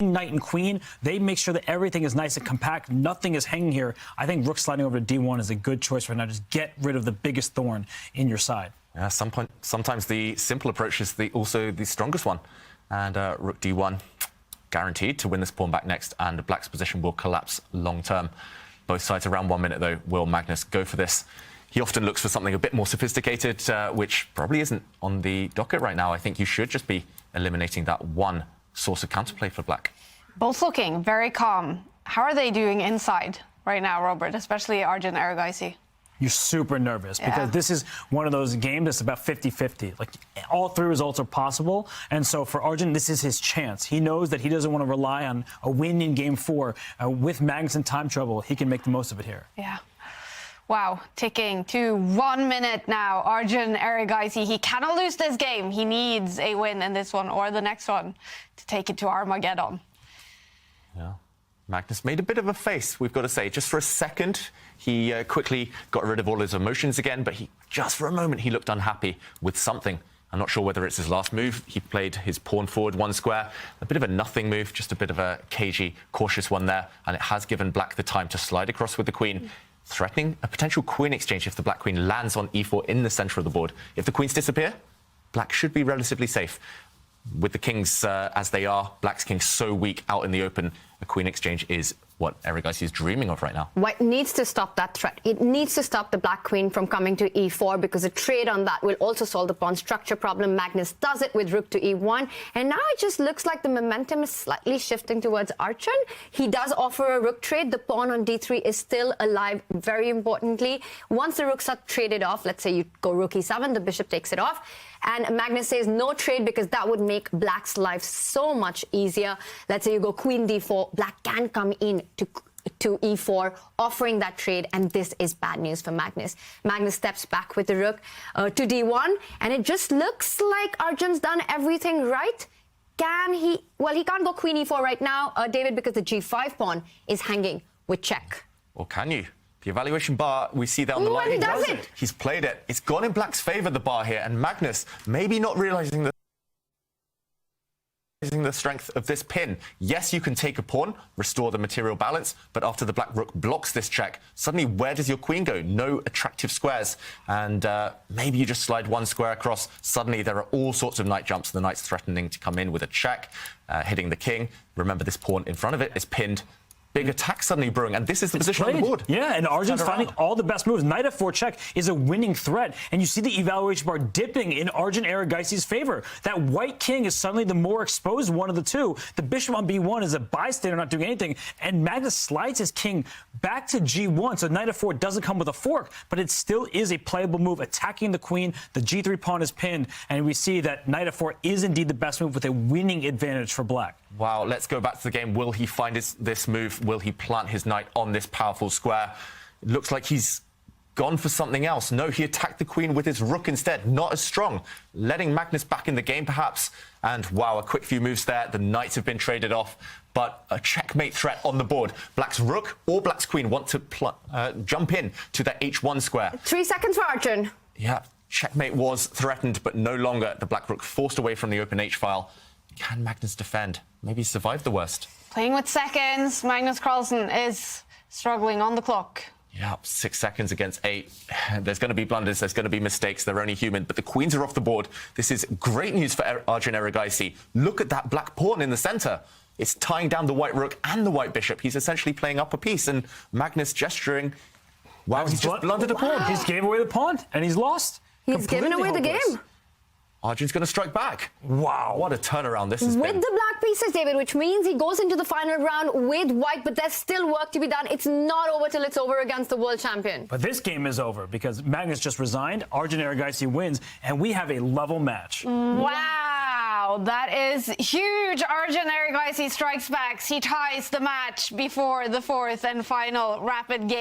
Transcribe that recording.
knight and queen, they make sure that everything is nice and compact. Nothing is hanging here. I think rook sliding over to d1 is a good choice right now. Just get rid of the biggest thorn in your side. Yeah, sometimes the simple approach is also the strongest one. And rook d1, guaranteed to win this pawn back next, and black's position will collapse long term. Both sides around 1 minute, though. Will Magnus go for this? He often looks for something a bit more sophisticated, which probably isn't on the docket right now. I think you should just be eliminating that one source of counterplay for black. Both looking very calm. How are they doing inside right now, Robert, especially Arjun Erigaisi? You're super nervous because this is one of those games that's about 50-50. Like, all three results are possible. And so for Arjun, this is his chance. He knows that he doesn't want to rely on a win in game 4. With Magnus in time trouble, he can make the most of it here. Yeah. Wow, ticking to 1 minute now. Arjun Erigaisi, he cannot lose this game. He needs a win in this one or the next one to take it to Armageddon. Yeah. Magnus made a bit of a face, we've got to say. Just for a second, he quickly got rid of all his emotions again, but just for a moment, he looked unhappy with something. I'm not sure whether it's his last move. He played his pawn forward 1 square, a bit of a nothing move, just a bit of a cagey, cautious one there, and it has given black the time to slide across with the queen, threatening a potential queen exchange if the black queen lands on e4 in the center of the board. If the queens disappear, black should be relatively safe. With the kings as they are, black's king's so weak out in the open, a queen exchange is what Erigaisi is dreaming of right now. White needs to stop that threat. It needs to stop the black queen from coming to e4, because a trade on that will also solve the pawn structure problem. Magnus does it with rook to e1, and now it just looks like the momentum is slightly shifting towards Arjun. He does offer a rook trade. The pawn on d3 is still alive, very importantly. Once the rooks are traded off, let's say you go rook e7, the bishop takes it off, and Magnus says no trade because that would make black's life so much easier. Let's say you go queen d4, black can come in to e4, offering that trade, and this is bad news for Magnus. Magnus steps back with the rook to d1, and it just looks like Arjun's done everything right. Can he? Well, he can't go queen e4 right now, David, because the g5 pawn is hanging with check. Or can you? The evaluation bar, we see that on the line. He does it. He's played it. It's gone in black's favor, the bar here, and Magnus maybe not realizing the strength of this pin. Yes, you can take a pawn, restore the material balance, but after the black rook blocks this check, suddenly where does your queen go? No attractive squares, and maybe you just slide 1 square across. Suddenly there are all sorts of knight jumps. The knight's threatening to come in with a check, hitting the king. Remember, this pawn in front of it is pinned. Big attack suddenly brewing, and this is the position on the board. Yeah, and Arjun's finding all the best moves. Knight f4 check is a winning threat, and you see the evaluation bar dipping in Arjun Erigaisi's favor. That white king is suddenly the more exposed one of the two. The bishop on b1 is a bystander, not doing anything, and Magnus slides his king back to g1, so knight f4 doesn't come with a fork, but it still is a playable move, attacking the queen. The g3 pawn is pinned, and we see that knight f4 is indeed the best move with a winning advantage for black. Wow, let's go back to the game. Will he find this move? Will he plant his knight on this powerful square? It looks like he's gone for something else. No, he attacked the queen with his rook instead. Not as strong. Letting Magnus back in the game, perhaps. And wow, a quick few moves there. The knights have been traded off, but a checkmate threat on the board. Black's rook or black's queen want to jump in to that h1 square. 3 seconds for Arjun. Yeah, checkmate was threatened, but no longer. The black rook forced away from the open h-file. Can Magnus defend? Maybe survive the worst. Playing with seconds, Magnus Carlsen is struggling on the clock. Yeah, 6 seconds against 8. There's going to be blunders, there's going to be mistakes, they're only human, but the queens are off the board. This is great news for Arjun Erigaisi. Look at that black pawn in the center. It's tying down the white rook and the white bishop. He's essentially playing up a piece, and Magnus gesturing. Wow, he's just blundered a pawn. He's gave away the pawn, and he's lost. He's given away the game. Arjun's going to strike back. Wow. What a turnaround this has been. With the black pieces, David, which means he goes into the final round with white, but there's still work to be done. It's not over till it's over against the world champion. But this game is over because Magnus just resigned, Arjun Erigaisi wins, and we have a level match. Wow, that is huge. Arjun Erigaisi strikes back. He ties the match before the 4th and final rapid game.